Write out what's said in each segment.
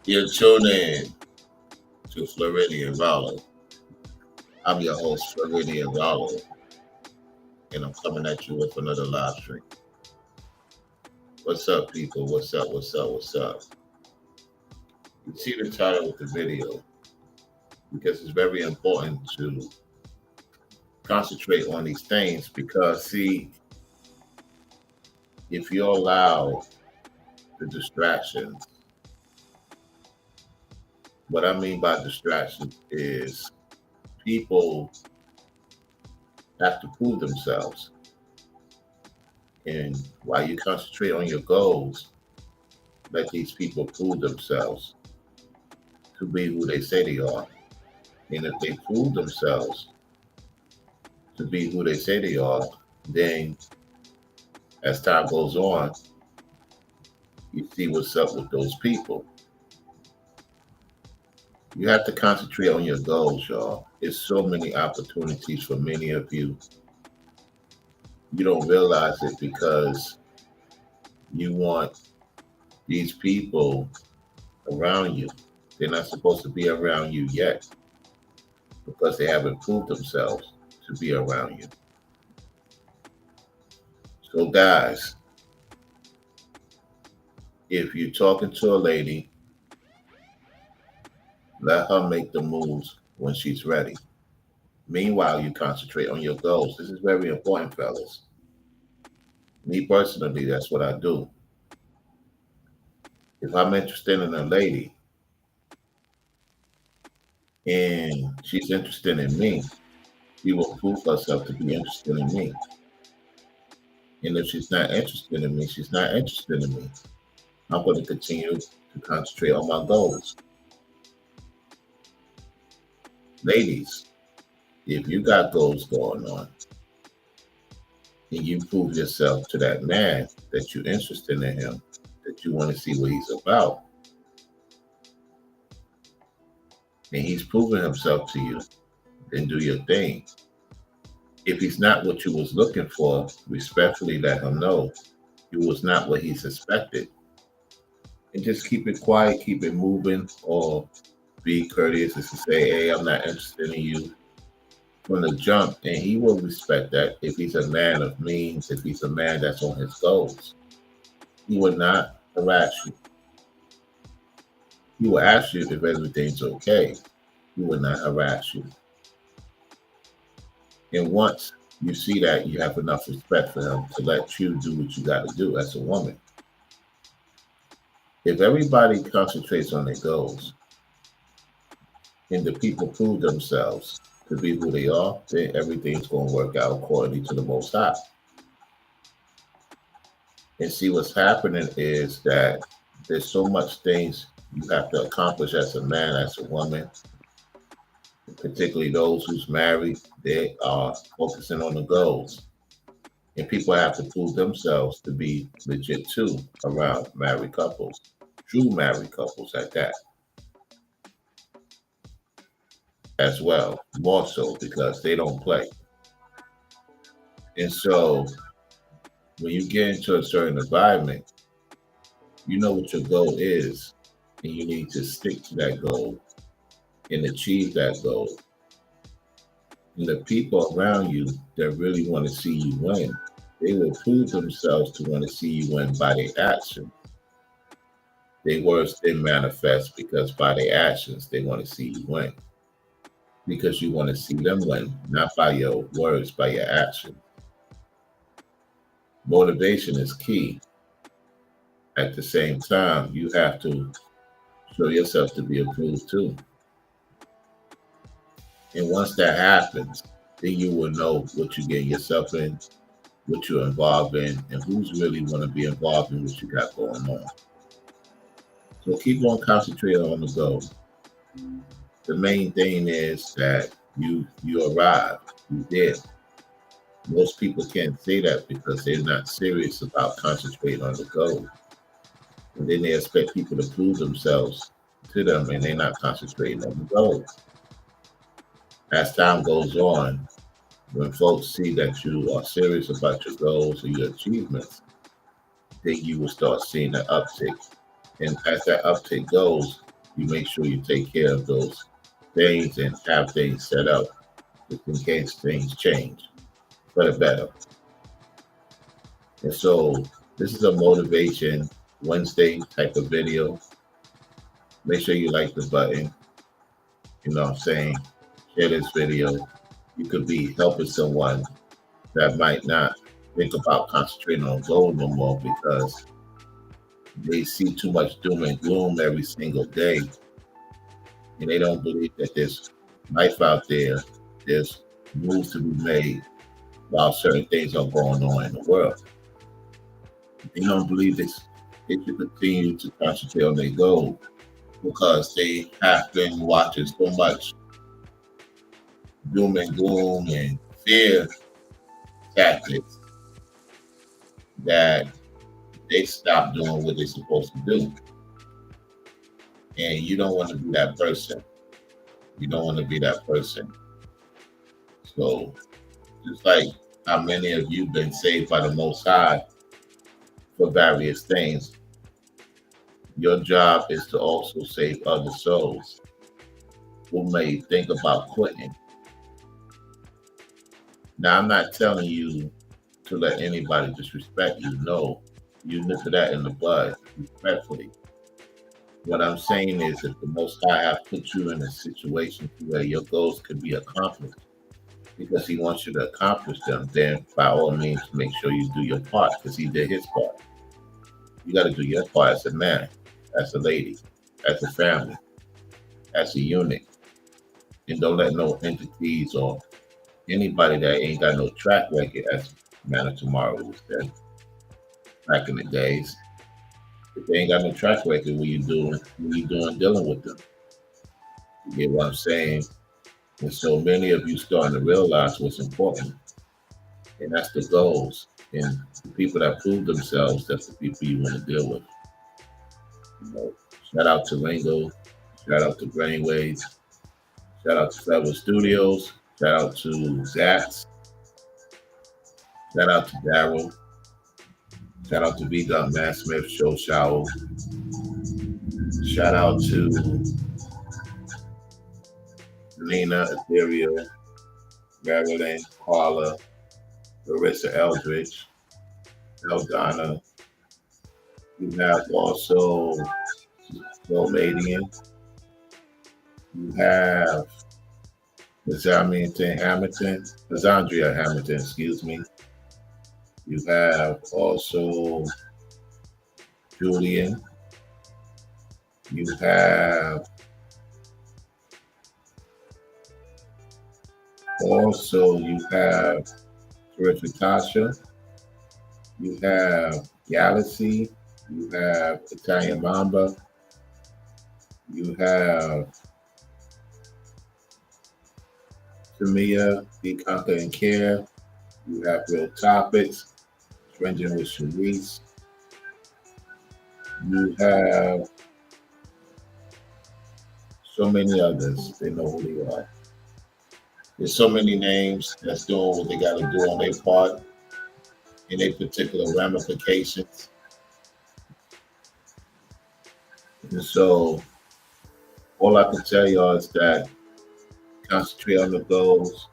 You're tuned in to Floridian Rollo. I'm your host, Floridian Rollo, and I'm coming at you with another live stream. What's up, people? What's up? What's up? What's up? You see the title of the video because it's very important to concentrate on these things because, see, if you allow the distractions, what I mean by distractions is people have to prove themselves. And while you concentrate on your goals, let these people prove themselves to be who they say they are. And if they prove themselves to be who they say they are, then as time goes on, you see what's up with those people. You have to concentrate on your goals, y'all. There's so many opportunities for many of you. You don't realize it because you want these people around you. They're not supposed to be around you yet because they haven't proved themselves to be around you. So, guys, if you're talking to a lady, let her make the moves when she's ready. Meanwhile, you concentrate on your goals. This is very important, fellas. Me personally, that's what I do. If I'm interested in a lady and she's interested in me, she will prove herself to be interested in me. And if she's not interested in me, she's not interested in me. I'm going to continue to concentrate on my goals. Ladies, if you got goals going on and you prove yourself to that man that you're interested in him, that you want to see what he's about, and he's proven himself to you, then do your thing. If he's not what you was looking for, respectfully let him know it was not what he suspected. And just keep it quiet, keep it moving, or be courteous and say, hey, I'm not interested in you from the jump. And he will respect that if he's a man of means, if he's a man that's on his goals. He will not harass you. He will ask you if everything's okay. He will not harass you. And once you see that, you have enough respect for him to let you do what you got to do as a woman. If everybody concentrates on their goals and the people prove themselves to be who they are, then everything's going to work out according to the Most High. And see, what's happening is that there's so much things you have to accomplish as a man, as a woman, particularly those who's married. They are focusing on the goals. And people have to prove themselves to be legit too around married couples, true married couples at that. As well, more so because they don't play. And so when you get into a certain environment, you know what your goal is, and you need to stick to that goal and achieve that goal. And the people around you that really want to see you win, they will prove themselves to want to see you win by their actions. Their words didn't manifest because by their actions, they want to see you win. Because you want to see them win, not by your words, by your actions. Motivation is key. At the same time, you have to show yourself to be approved too. And once that happens, then you will know what you're getting yourself in, what you're involved in, and who's really going to be involved in what you got going on. So keep on concentrating on the goal. The main thing is that you arrived, you did. Most people can't say that because they're not serious about concentrating on the goal. And then they expect people to prove themselves to them and they're not concentrating on the goal. As time goes on, when folks see that you are serious about your goals or your achievements, then you will start seeing an uptick. And as that uptick goes, you make sure you take care of those things and have things set up just in case things change for the better. And so this is a motivation Wednesday type of video. Make sure you like the button. You know what I'm saying? Share this video. You could be helping someone that might not think about concentrating on gold no more because they see too much doom and gloom every single day. And they don't believe that there's life out there. There's moves to be made while certain things are going on in the world. They don't believe this. They should continue to concentrate on their goal because they have been watching so much doom and gloom and fear tactics that they stop doing what they're supposed to do. And you don't want to be that person. You don't want to be that person. So just like how many of you been saved by the Most High for various things, your job is to also save other souls who may think about quitting. Now, I'm not telling you to let anybody disrespect you. No, you nip that in the bud respectfully. What I'm saying is if the Most High have put you in a situation where your goals could be accomplished because he wants you to accomplish them, then by all means, make sure you do your part because he did his part. You got to do your part as a man, as a lady, as a family, as a unit. And don't let no entities or anybody that ain't got no track record, as Man of Tomorrow was said back in the days. If they ain't got no track record, what you doing dealing with them? You get what I'm saying? And so many of you starting to realize what's important. And that's the goals. And the people that prove themselves, that's the people you want to deal with. You know, shout out to Ringo, shout out to Brainwaves, shout out to Federal Studios, shout out to Zax, shout out to Daryl, shout out to V. Matt Smith, Show Shower, shout out to Lena, Ethereal, Marilyn, Carla, Larissa Eldridge, Eldonna. You have also Romadian. You have Zandria Hamilton, excuse me. You have also Julian. You have Terrific Tasha. You have Galaxy. You have Italian Mamba. You have Tamia, Be Conquer and Care. You have Real Topics, Trending with Sharice. You have so many others. They know who they are. There's so many names that's doing what they got to do on their part in their particular ramifications. And so all I can tell y'all is that concentrate on the goals.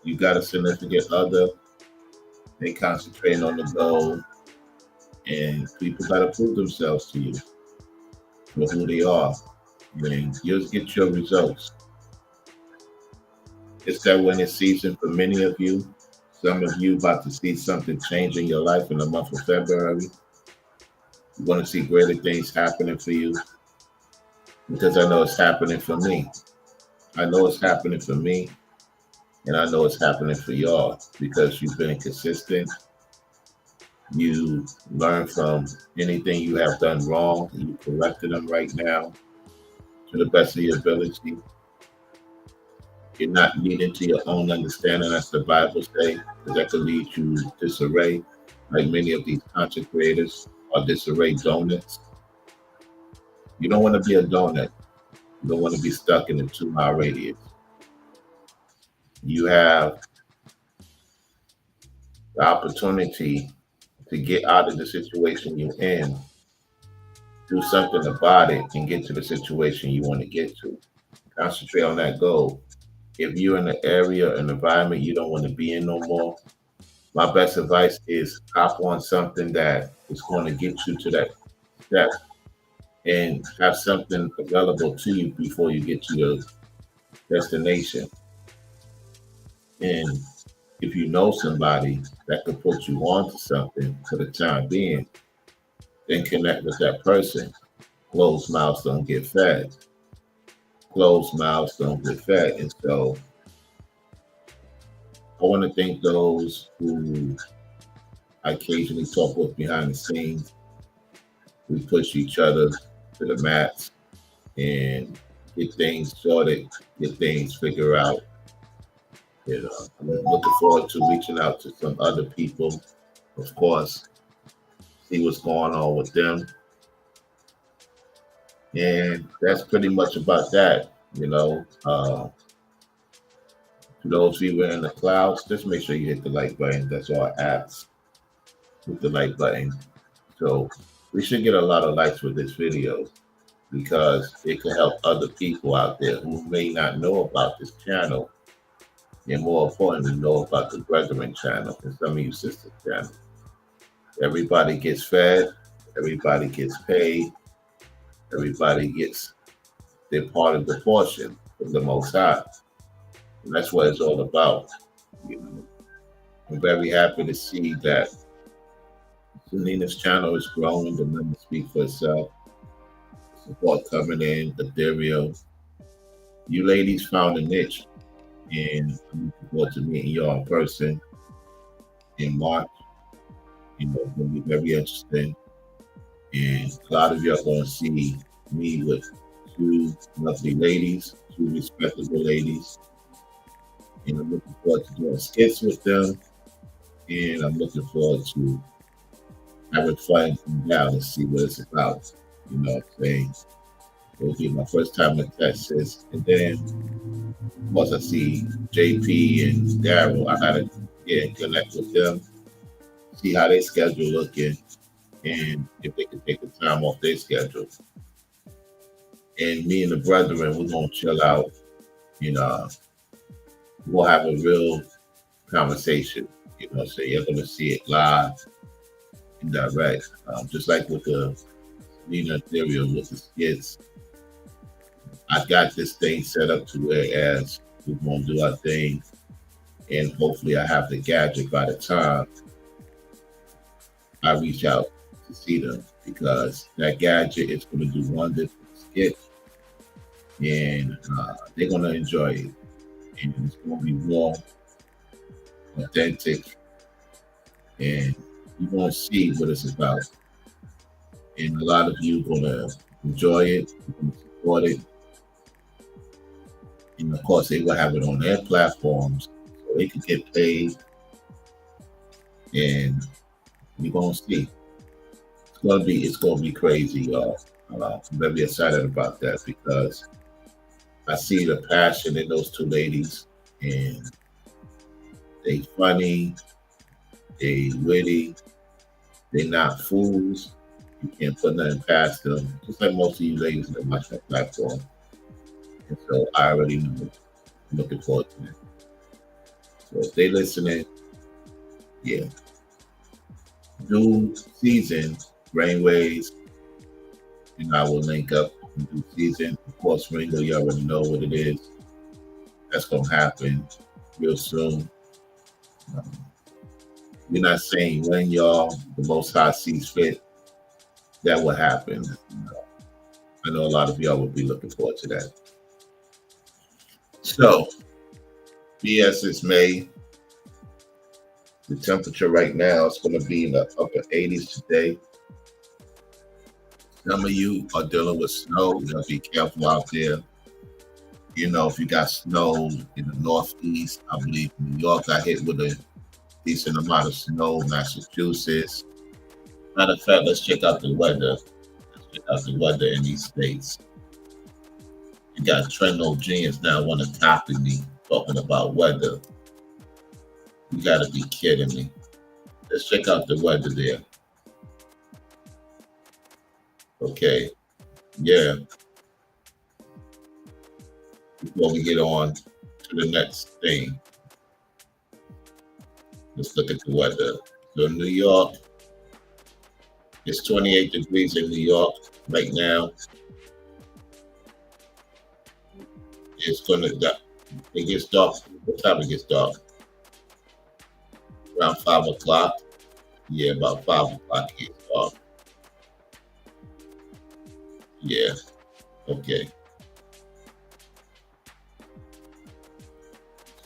You got a significant other. They concentrate on the goal. And people got to prove themselves to you for who they are. And you'll get your results. It's that winning season for many of you. Some of you about to see something change in your life in the month of February. You want to see greater things happening for you because I know it's happening for me. I know it's happening for me, and I know it's happening for y'all because you've been consistent. You learn from anything you have done wrong, and you corrected them right now to the best of your ability. You're not leading to your own understanding, as the Bible says, because that could lead you to disarray, like many of these content creators are disarray donuts. You don't want to be a donut. You don't want to be stuck in a 2-mile radius. You have the opportunity to get out of the situation you're in do something about it and get to the situation you want to get to. Concentrate on that goal. If you're in an area, an environment you don't want to be in no more, my best advice is hop on something that is going to get you to that step and have something available to you before you get to your destination. And if you know somebody that could put you on to something for the time being, then connect with that person. Closed mouths don't get fed. Closed mouths don't get fed. And so I want to thank those who I occasionally talk with behind the scenes. We push each other to the mats and get things sorted, get things figured out. I'm looking forward to reaching out to some other people, of course, see what's going on with them. And that's pretty much about that. To those people in the clouds, just make sure you hit the like button. That's all I ask. Hit the like button. So we should get a lot of likes with this video because it can help other people out there who may not know about this channel, and more importantly, know about the Brethren channel and some of you sisters channel. Everybody gets fed, everybody gets paid, everybody gets their part of the portion from the Most High. And that's what it's all about. I'm very happy to see that Selena's channel is growing. The numbers speak for itself. Support coming in, Ethereal. You ladies found a niche, and I'm looking forward to meeting y'all in person in March. It's going to be very interesting. And a lot of y'all are going to see me with two lovely ladies, two respectable ladies. And I'm looking forward to doing skits with them. And I'm looking forward to having fun down and see what it's about. You know what I'm saying? It'll be my first time in Texas. And then once I see JP and Daryl, I gotta get and connect with them, see how their schedule looking, and if they can take the time off their schedule. And me and the brethren, we're gonna chill out. We'll have a real conversation. So you're gonna see it live and direct, just like with the Nina Ethereal with the skits. I got this thing set up to where as we're gonna do our thing, and hopefully I have the gadget by the time I reach out to see them, because that gadget is going to do wonders for the skit, and they're going to enjoy it, and it's going to be warm, authentic, and you're going to see what it's about. And a lot of you are going to enjoy it, you're going to support it, and of course they will have it on their platforms so they can get paid, and you're gonna see. It's gonna be crazy, y'all. I'm very excited about that because I see the passion in those two ladies, and they funny, they witty, they not fools. You can't put nothing past them. Just like most of you ladies that watch that platform. And so I already know. I'm looking forward to it. So if they listening, yeah. New season, Brainwaves, and I will link up new season. Of course, Ringo, you already know what it is. That's going to happen real soon. We're not saying when, y'all. The Most High sees fit. That will happen. I know a lot of y'all will be looking forward to that. So, BS is May. The temperature right now is going to be in the upper 80s today. Some of you are dealing with snow. You got to be careful out there. If you got snow in the Northeast, I believe New York got hit with a decent amount of snow, Massachusetts. Matter of fact, let's check out the weather. Let's check out the weather in these states. You got Trendo Genius now want to copy me talking about weather. You got to be kidding me. Let's check out the weather there. Okay. Yeah. Before we get on to the next thing, let's look at the weather. So New York, it's 28 degrees in New York right now. It's gonna it gets dark. What time it gets dark? Around 5 o'clock. Yeah, about 5 o'clock it gets dark. Yeah. Okay.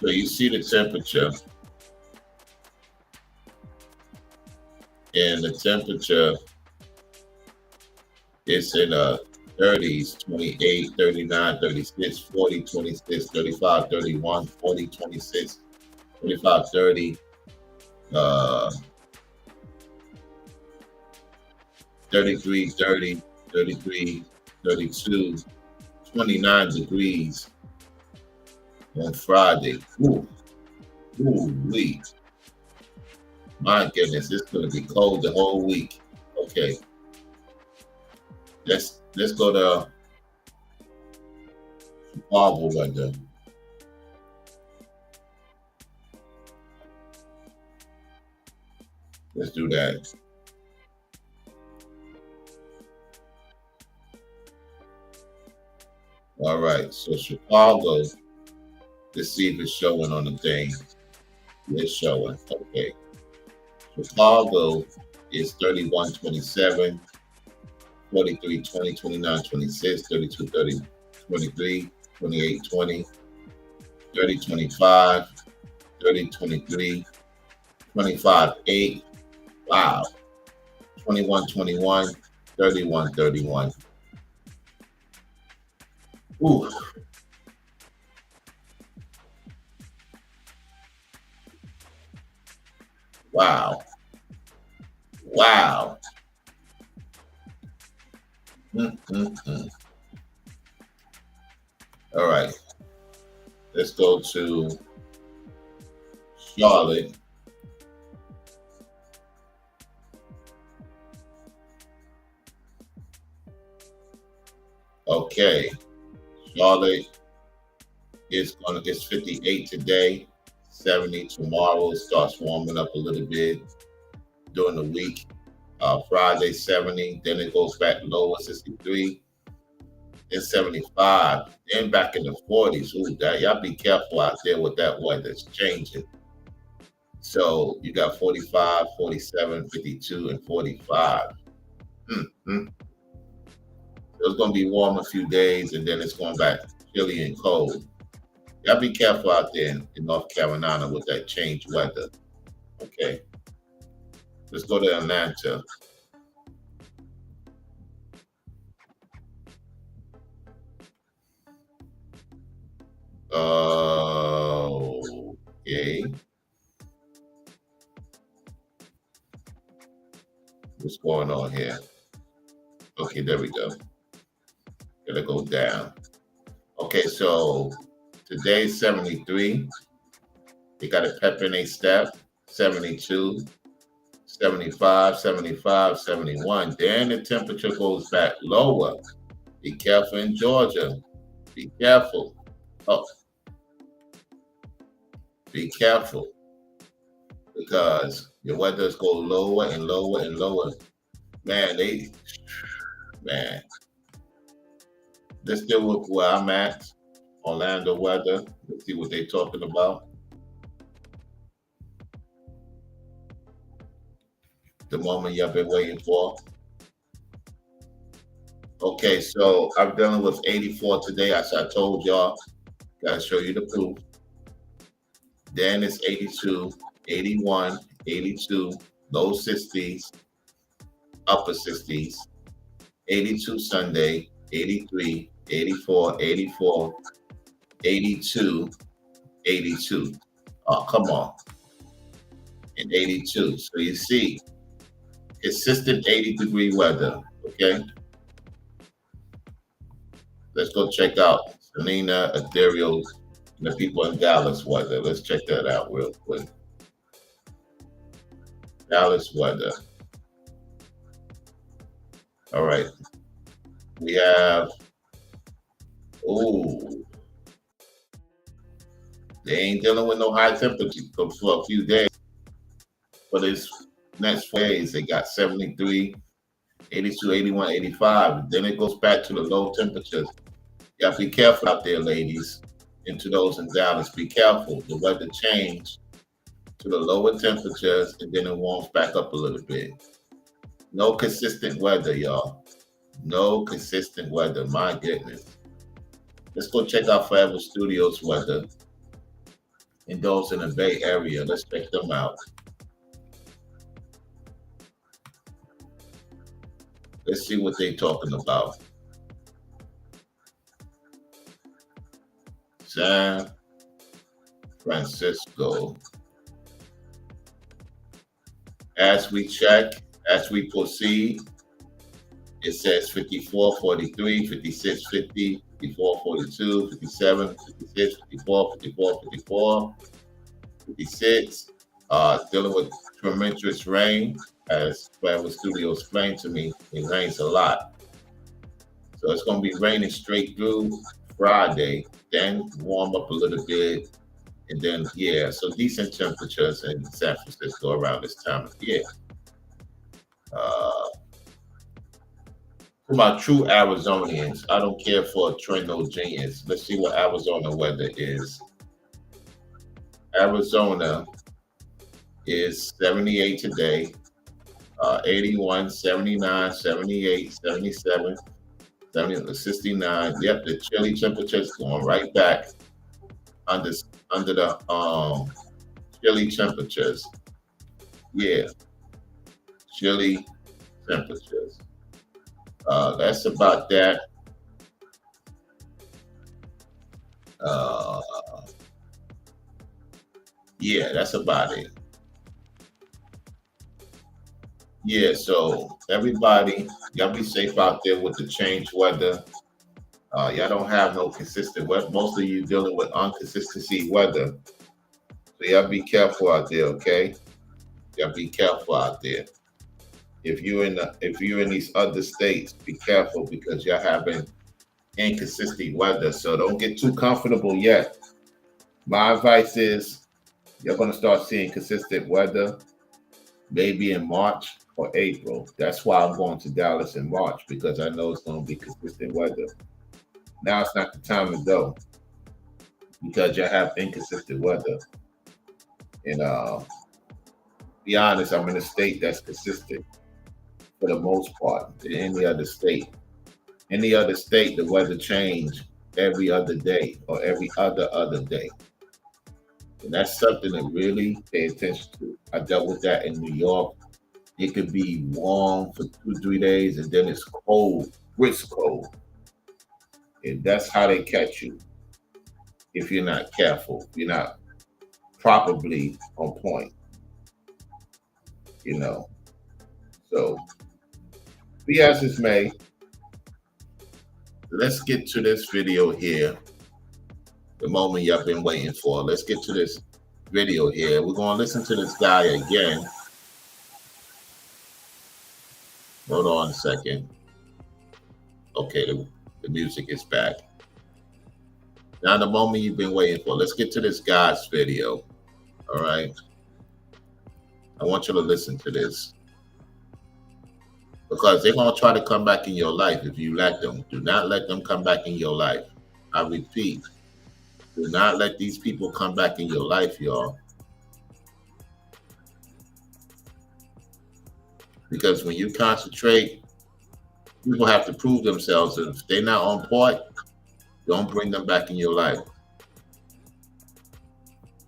So you see the temperature, and the temperature is in 30s, 28, 39, 36, 40, 26, 35, 31, 40, 26, 25, 30, uh, 33, 30, 33, 32, 29 degrees on Friday. Ooh, ooh, wee. My goodness, it's going to be cold the whole week. Okay, let's go to Chicago weather. Let's do that. All right, so Chicago. Let's see if it's showing on the thing. It's showing. Okay. Chicago is 31, 27, 43, 20, 29, 26, 32, 30, 23, 28, 20, 30, 25, 30, 23, 25, 8. Wow. 21, 21, 31, 31. Ooh. Wow. Wow. Mm-mm-mm. All right. Let's go to Charlotte. Okay. Charlotte it's 58 today, 70 tomorrow. It starts warming up a little bit during the week. Friday 70, then it goes back lower 63, then 75, then back in the 40s. Ooh, that y'all be careful out there with that weather. It's changing. So you got 45, 47, 52, and 45. Mm-hmm. So it's gonna be warm a few days, and then it's going back chilly and cold. Y'all be careful out there in North Carolina with that changed weather. Okay, let's go to Atlanta. Okay, what's going on here? Okay, there we go. Gotta go down. Okay, so today's 73. They got a pep in a step. 72, 75, 75, 71. Then the temperature goes back lower. Be careful in Georgia. Be careful. Oh, be careful because your weathers go lower and lower and lower. Man, man, let's deal with where I'm at. Orlando weather. Let's see what they're talking about. The moment you've been waiting for. Okay, so I'm dealing with 84 today. As I told y'all, gotta show you the proof. Then it's 82, 81, 82, low 60s, upper 60s, 82 Sunday, 83, 84, 84, 82, 82. Oh, come on. And 82. So you see, consistent 80-degree weather. Okay. Let's go check out Selena, Ethereal, and the people in Dallas weather. Let's check that out real quick. Dallas weather. All right. We have, oh, they ain't dealing with no high temperature for a few days. For this next 4 days, they got 73, 82, 81, 85. Then it goes back to the low temperatures. You got to be careful out there, ladies, and to those in Dallas. Be careful. The weather change to the lower temperatures, and then it warms back up a little bit. No consistent weather, y'all. No consistent weather. My goodness. Let's go check out Forever Studios weather and those in the Bay Area. Let's check them out. Let's see what they're talking about. San Francisco. As we check, as we proceed, it says 54, 43, 56, 50, 54, 42, 57, 56, 54, 54, 54, 56. Dealing with tremendous rain. As Forever Studio explained to me, it rains a lot. So it's going to be raining straight through Friday, then warm up a little bit. And then, yeah, so decent temperatures in San Francisco around this time of year. For my true Arizonians, I don't care for a Trendo genius. Let's see what Arizona weather is. Arizona is 78 today, 81, 79, 78, 77, 70, 69. Yep, the chilly temperatures going right back under the chilly temperatures. Yeah, chilly temperatures. That's about that. Yeah, that's about it. Yeah, so everybody, y'all be safe out there with the changed weather. Y'all don't have no consistent weather. Most of you dealing with inconsistency weather. So y'all be careful out there, okay? Y'all be careful out there. If you're in these other states, be careful because you're having inconsistent weather. So don't get too comfortable yet. My advice is you're gonna start seeing consistent weather maybe in March or April. That's why I'm going to Dallas in March because I know it's gonna be consistent weather. Now it's not the time to go because you have inconsistent weather. And be honest, I'm in a state that's consistent for the most part than any other state. Any other state, the weather change every other day or every other day. And that's something to really pay attention to. I dealt with that in New York. It could be warm for 2, 3 days and then it's cold, brisk cold. And that's how they catch you if you're not careful, if you're not properly on point, you know. So be as it may, let's get to this video here. The moment y'all been waiting for. Let's get to this video here. We're gonna listen to this guy again. Hold on a second. Okay, the music is back. Now the moment you've been waiting for. Let's get to this guy's video. All right. I want you to listen to this. Because they're gonna try to come back in your life if you let them. Do not let them come back in your life. I repeat. Do not let these people come back in your life, y'all. Because when you concentrate, people have to prove themselves. And if they're not on point, don't bring them back in your life.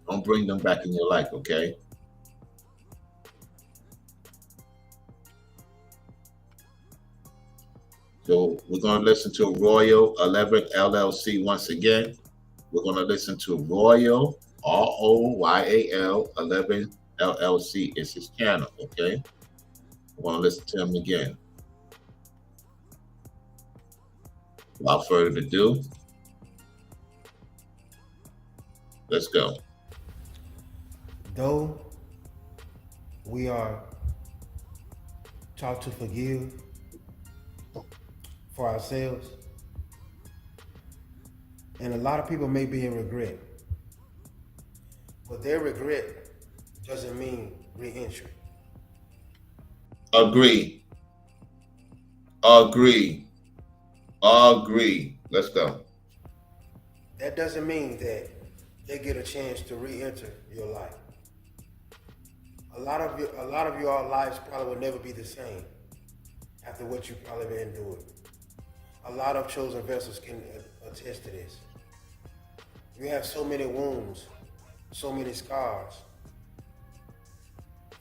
Don't bring them back in your life, okay? So we're going to listen to Royal 11 LLC once again. We're going to listen to Royal, ROYAL 11 LLC. It's his channel, okay? I want to listen to him again. Without further ado, let's go. Though we are taught to forgive, for ourselves. And a lot of people may be in regret, but their regret doesn't mean re-entry. Agree. Agree. Agree. Let's go. That doesn't mean that they get a chance to re-enter your life. A lot of your lives probably will never be the same after what you probably endured. A lot of chosen vessels can attest to this. You have so many wounds, so many scars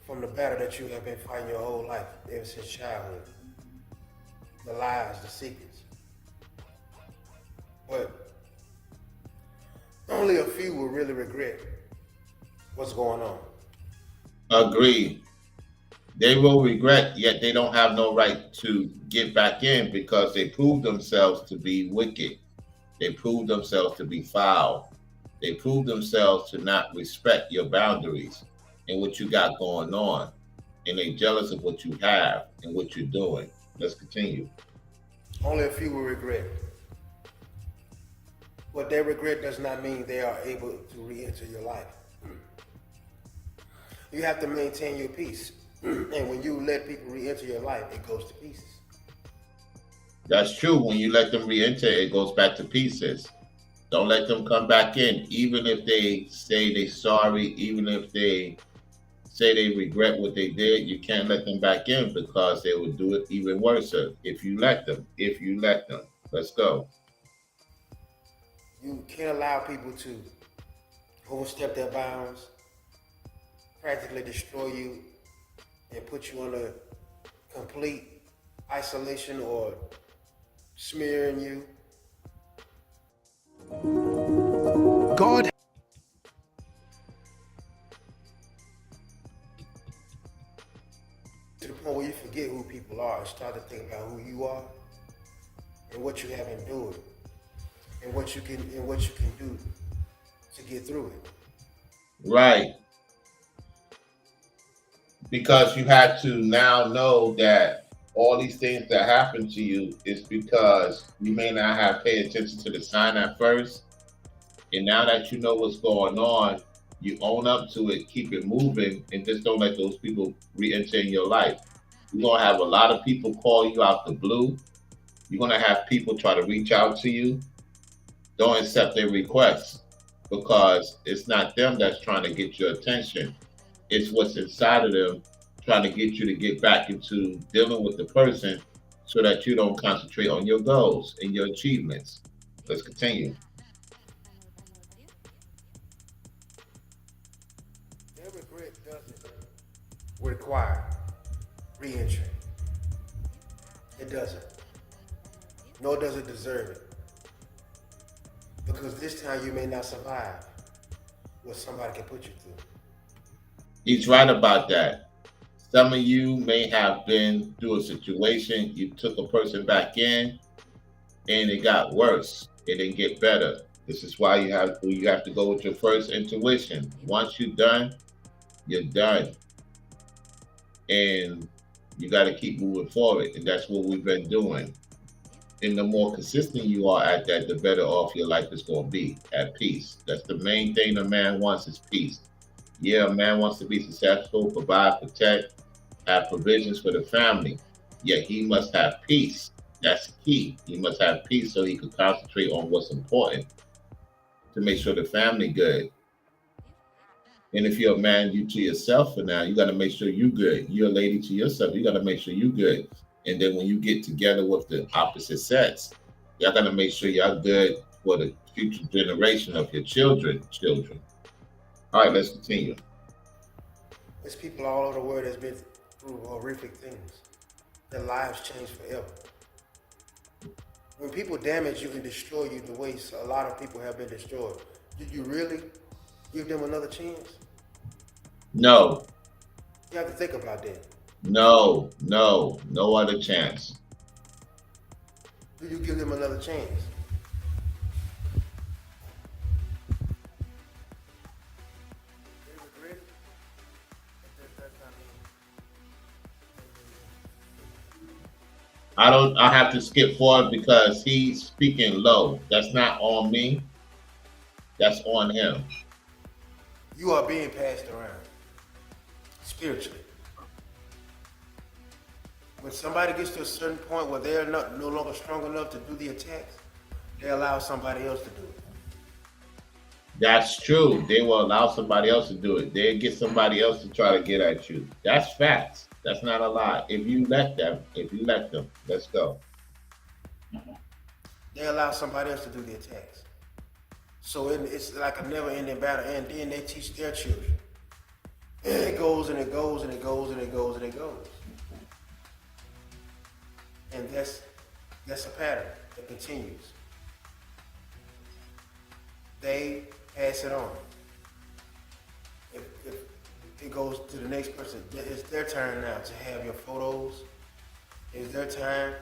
from the battle that you have been fighting your whole life, ever since childhood. The lies, the secrets. But only a few will really regret what's going on. Agree. They will regret, yet they don't have no right to get back in because they proved themselves to be wicked. They proved themselves to be foul. They proved themselves to not respect your boundaries and what you got going on. And they jealous of what you have and what you're doing. Let's continue. Only a few will regret. But their regret does not mean they are able to re-enter your life. You have to maintain your peace. And when you let people re-enter your life, it goes to pieces. That's true. When you let them re-enter, it goes back to pieces. Don't let them come back in, even if they say they're sorry, even if they say they regret what they did. You can't let them back in because they will do it even worse if you let them. If you let them. Let's go. You can't allow people to overstep their bounds, practically destroy you, and put you under complete isolation or smearing you. God, to the point where you forget who people are and start to think about who you are and what you have endured and what you can do to get through it. Right. Because you had to now know that all these things that happen to you is because you may not have paid attention to the sign at first. And now that you know what's going on, you own up to it, keep it moving, and just don't let those people re enter in your life. You're going to have a lot of people call you out the blue. You're going to have people try to reach out to you. Don't accept their requests because it's not them that's trying to get your attention. It's what's inside of them trying to get you to get back into dealing with the person so that you don't concentrate on your goals and your achievements. Let's continue. Their regret doesn't require re-entry. It doesn't. Nor does it deserve it. Because this time you may not survive what somebody can put you through. He's right about that. Some of you may have been through a situation, you took a person back in and it got worse. It didn't get better. This is why you have to go with your first intuition. Once you're done, you're done. And you got to keep moving forward. And that's what we've been doing. And the more consistent you are at that, the better off your life is going to be at peace. That's the main thing a man wants is peace. Yeah, a man wants to be successful, provide, protect, have provisions for the family. Yet he must have peace. That's key. He must have peace so he can concentrate on what's important to make sure the family good. And if you're a man, you to yourself for now, you got to make sure you good. You're a lady to yourself. You got to make sure you good. And then when you get together with the opposite sex, y'all got to make sure y'all good for the future generation of your children. All right, let's continue. There's people all over the world that's been through horrific things. Their lives changed forever. When people damage you and destroy you the way a lot of people have been destroyed, did you really give them another chance? No, You have to think about that. no other chance. Do you give them another chance? They regret it, but that does not mean I have to skip forward because he's speaking low. That's not on me. That's on him. You are being passed around spiritually. When somebody gets to a certain point where they're no longer strong enough to do the attacks, they allow somebody else to do it. That's true. They will allow somebody else to do it. They'll get somebody else to try to get at you. That's facts. That's not a lie. If you let them, let's go. They allow somebody else to do the attacks. So it's like a never-ending battle, and then they teach their children. And it goes and it goes and it goes and it goes and it goes. And that's a pattern that continues. They pass it on. If it goes to the next person, it's their turn now to have your photos. It's their time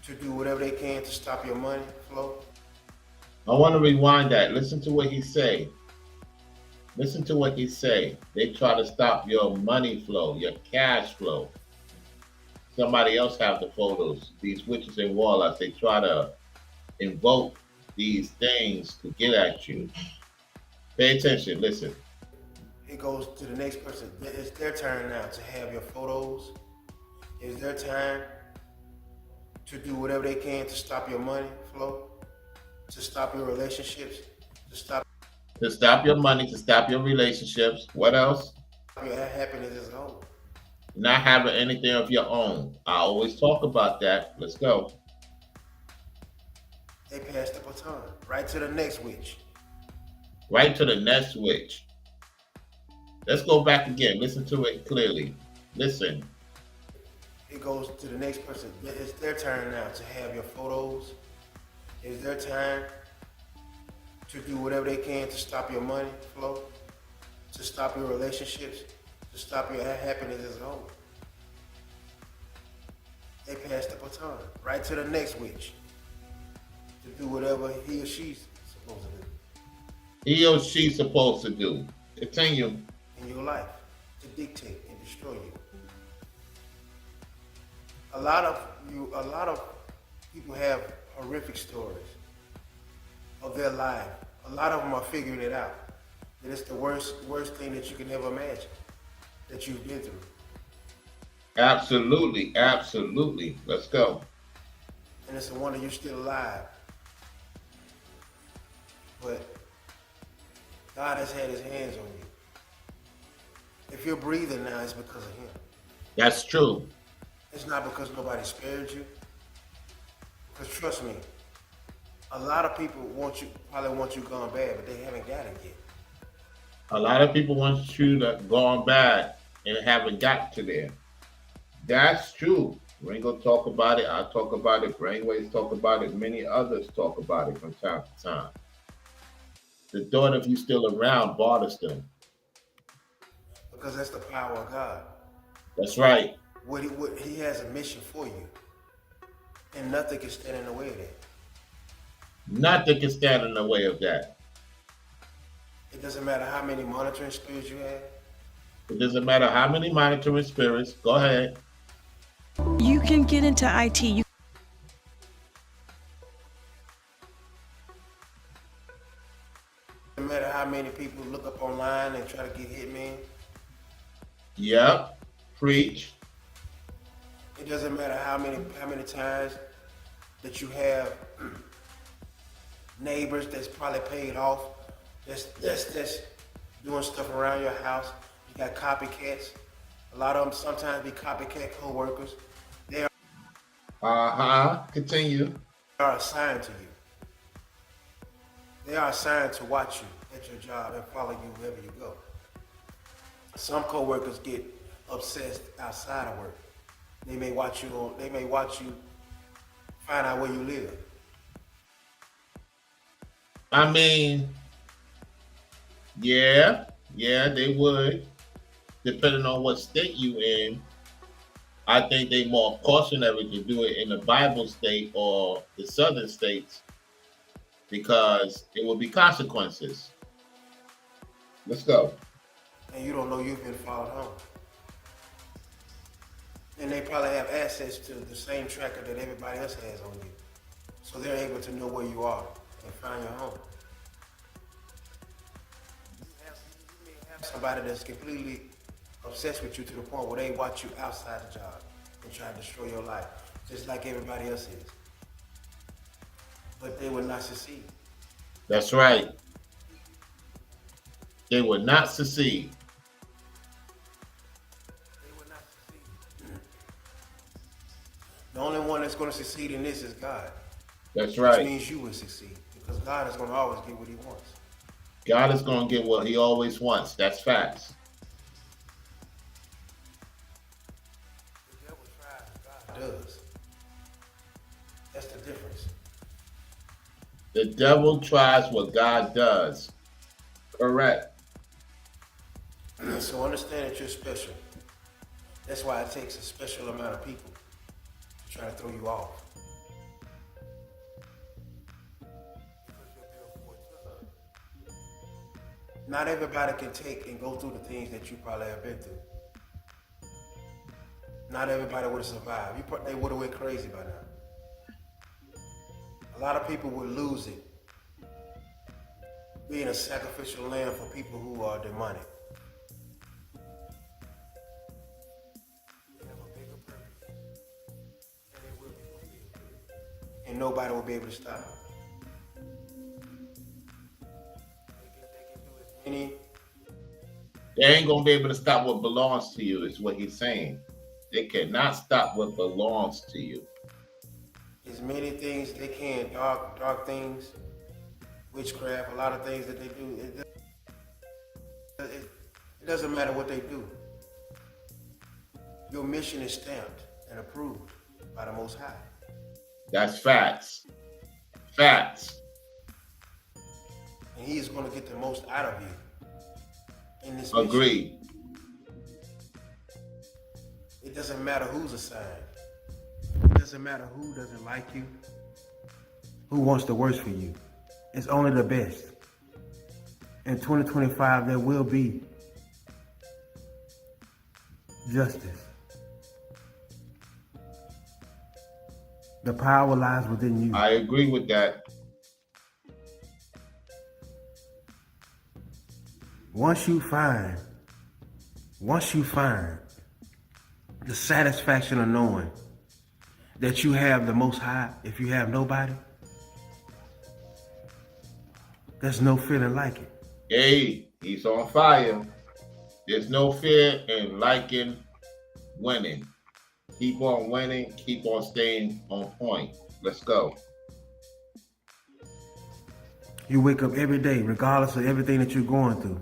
to do whatever they can to stop your money flow. I want to rewind that. Listen to what he say. Listen to what he say. They try to stop your money flow, your cash flow. Somebody else have the photos. These witches and warlocks, they try to invoke these things to get at you. Pay attention. Listen. It goes to the next person. It's their turn now to have your photos. It's their time to do whatever they can to stop your money flow, to stop your relationships, to stop your money, to stop your relationships. What else? Your happiness as a whole. Not having anything of your own. I always talk about that. Let's go. They pass the baton right to the next witch. Right to the next witch. Let's go back again. Listen to it clearly. Listen. It goes to the next person. It's their turn now to have your photos. It's their time to do whatever they can to stop your money flow, to stop your relationships, to stop your happiness as a whole. They pass the baton right to the next witch to do whatever he or she's supposed to do. He or she's supposed to do. Continue. In your life, to dictate and destroy you. A lot of people have horrific stories of their life. A lot of them are figuring it out. That it's the worst thing that you can ever imagine that you've been through. Absolutely, absolutely. Let's go. And it's a wonder you're still alive. But God has had his hands on you. If you're breathing now, it's because of him. That's true. It's not because nobody spared you. Because trust me, a lot of people probably want you gone bad, but they haven't got it yet. A lot of people want you to go on bad and haven't got to there. That's true. Ringo talk about it. I talk about it. Brainwaves talk about it. Many others talk about it from time to time. The thought of you still around bothers them. Because that's the power of God. That's right. What he has a mission for you. And nothing can stand in the way of that. Nothing can stand in the way of that. It doesn't matter how many monitoring spirits you have. It doesn't matter how many monitoring spirits. Go ahead. You can get into IT. It doesn't matter how many people look up online and try to get hitmen. Yep. Preach. It doesn't matter how many times that you have neighbors that's probably paid off, that's doing stuff around your house. You got copycats. A lot of them sometimes be copycat co-workers. They Continue. are assigned to you. They are assigned to watch you at your job and follow you wherever you go. Some co-workers get obsessed outside of work. They may watch you find out where you live. I mean, yeah, they would. Depending on what state you in, I think they more cautionary to do it in the Bible state or the southern states because it will be consequences. Let's go. And you don't know you've been followed home. And they probably have access to the same tracker that everybody else has on you. So they're able to know where you are and find your home. You may have somebody that's completely obsessed with you to the point where they watch you outside the job and try to destroy your life, just like everybody else is. But they will not succeed. That's right. They will not succeed. They will not succeed. The only one that's going to succeed in this is God. That's Which right. means you will succeed, because God is going to always get what he wants. God is going to get what he always wants. That's facts. The devil tries, God does. That's the difference. The devil tries what God does. Correct. So understand that you're special. That's why it takes a special amount of people to try to throw you off. Not everybody can take and go through the things that you probably have been through. Not everybody would have survived. They would have went crazy by now. A lot of people would lose it being a sacrificial lamb for people who are demonic. They have a bigger purpose, and it will be fulfilled. And nobody will be able to stop it. They can do as many. They ain't going to be able to stop what belongs to you, is what he's saying. They cannot stop what belongs to you. As many things they can, dark things, witchcraft, a lot of things that they do. It doesn't matter what they do. Your mission is stamped and approved by the Most High. That's facts. Facts. And he is going to get the most out of you in this mission. Agreed. It doesn't matter who's assigned. It doesn't matter who doesn't like you, who wants the worst for you. It's only the best. In 2025, there will be justice. The power lies within you. I agree with that. Once you find the satisfaction of knowing that you have the Most High, if you have nobody, there's no feeling like it. Hey, he's on fire. There's no fear in liking winning. Keep on winning. Keep on staying on point. Let's go. You wake up every day, regardless of everything that you're going through,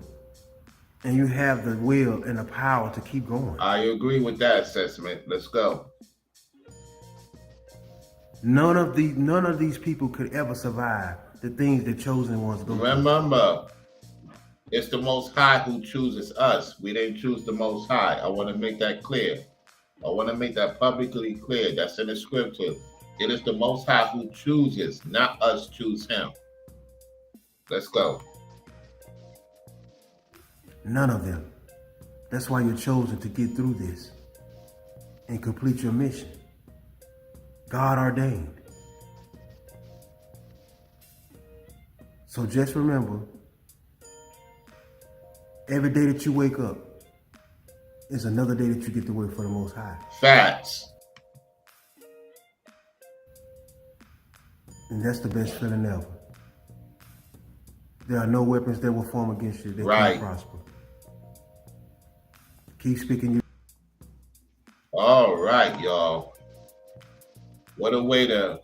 and you have the will and the power to keep going. I agree with that assessment. Let's go. None of these people could ever survive the things the chosen ones go through. Remember, it's the Most High who chooses us. We didn't choose the Most High. I want to make that clear. I want to make that publicly clear. That's in the scripture. It is the Most High who chooses, not us choose him. Let's go. None of them. That's why you're chosen to get through this and complete your mission. God ordained. So just remember, every day that you wake up is another day that you get to work for the Most High. Facts. And that's the best feeling ever. There are no weapons that will form against you that Right. can prosper. Keep speaking you. All right, y'all. What a way to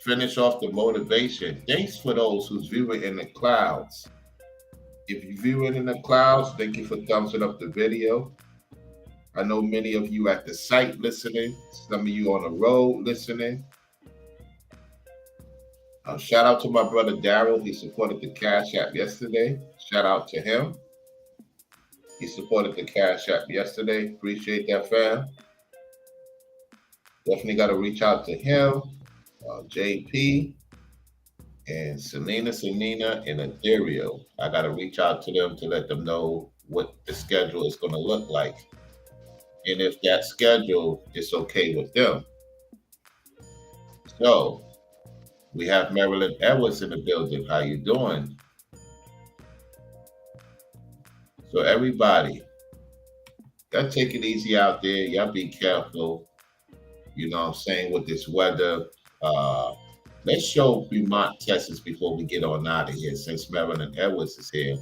finish off the motivation. Thanks for those who's viewing in the clouds. If you're viewing in the clouds, thank you for thumbsing up the video. I know many of you at the site listening, some of you on the road listening. Shout out to my brother Daryl. He supported the Cash App yesterday. Shout out to him. He supported the Cash App yesterday. Appreciate that, fam. Definitely got to reach out to him, JP, and Selena, and Ethereal. I got to reach out to them to let them know what the schedule is going to look like. and if that schedule is okay with them. So we have Marilyn Edwards in the building. How you doing? So everybody, y'all take it easy out there. Y'all be careful. You know what I'm saying, with this weather. Let's show Beaumont, Texas before we get on out of here. Since Marilyn Edwards is here,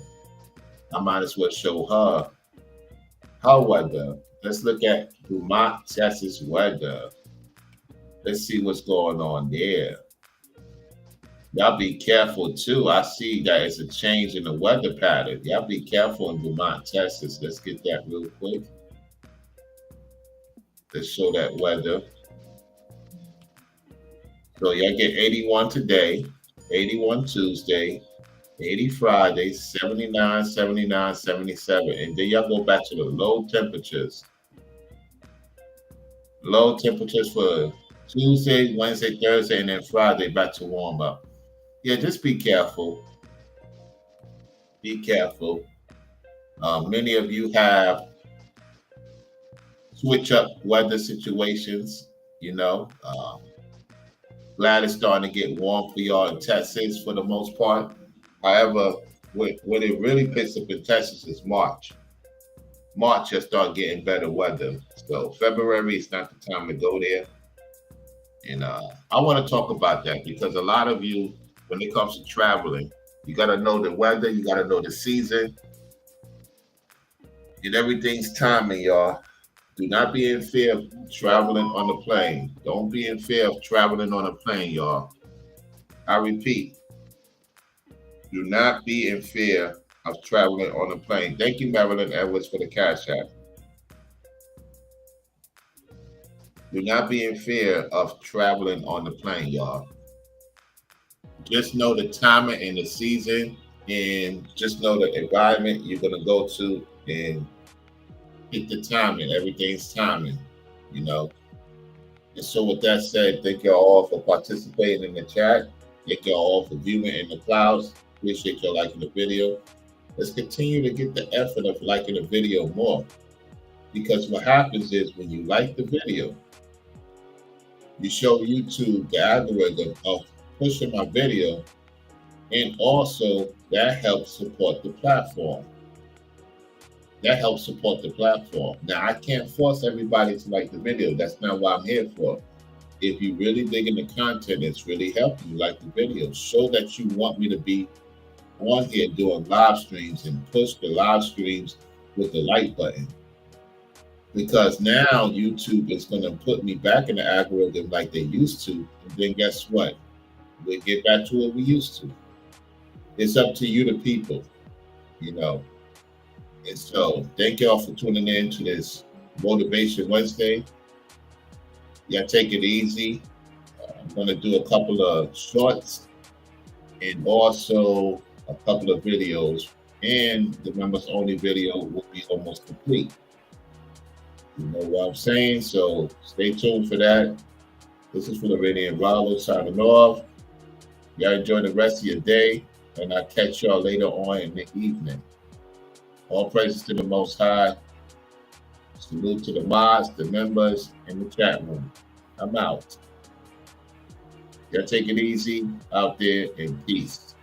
I might as well show her weather. Let's look at Beaumont, Texas weather. Let's see what's going on there. Y'all be careful too. I see that it's a change in the weather pattern. Y'all be careful in Beaumont, Texas. Let's get that real quick. Let's show that weather. So y'all get 81 today, 81 Tuesday, 80 Friday, 79, 79, 77. And then y'all go back to the low temperatures. Low temperatures for Tuesday, Wednesday, Thursday, and then Friday back to warm up. Yeah, just be careful. Be careful. Many of you have switch up weather situations, you know. Glad it's starting to get warm for y'all in Texas for the most part. However, when it really picks up in Texas is March. March just start getting better weather. So February is not the time to go there. And I want to talk about that because a lot of you, when it comes to traveling, you got to know the weather, you got to know the season, and everything's timing, y'all. Do not be in fear of traveling on the plane. Don't be in fear of traveling on a plane, y'all. I repeat, do not be in fear of traveling on a plane. Thank you, Marilyn Edwards, for the cash app. Do not be in fear of traveling on the plane, y'all. Just know the timing and the season, and just know the environment you're going to go to, and hit the timing. Everything's timing, you know. And so with that said, thank y'all all for participating in the chat. Thank y'all all for viewing in the clouds. Appreciate y'all liking the video. Let's continue to get the effort of liking the video more. Because what happens is when you like the video, you show YouTube the algorithm of pushing my video, and also that helps support the platform. That helps support the platform. Now, I can't force everybody to like the video. That's not what I'm here for. If you really dig in the content, it's really helping you like the video. Show that you want me to be on here doing live streams, and push the live streams with the like button. Because now YouTube is going to put me back in the algorithm like they used to. And then guess what? We'll get back to what we used to. It's up to you, the people, you know. And so, thank y'all for tuning in to this Motivation Wednesday. Y'all take it easy. I'm going to do a couple of shorts and also a couple of videos. And the members only video will be almost complete. You know what I'm saying? So, stay tuned for that. This is for the Radiant Rollo signing off. Y'all enjoy the rest of your day. And I'll catch y'all later on in the evening. All praises to the Most High. Salute to the mods, the members, and the chat room. I'm out. Y'all take it easy out there, and peace.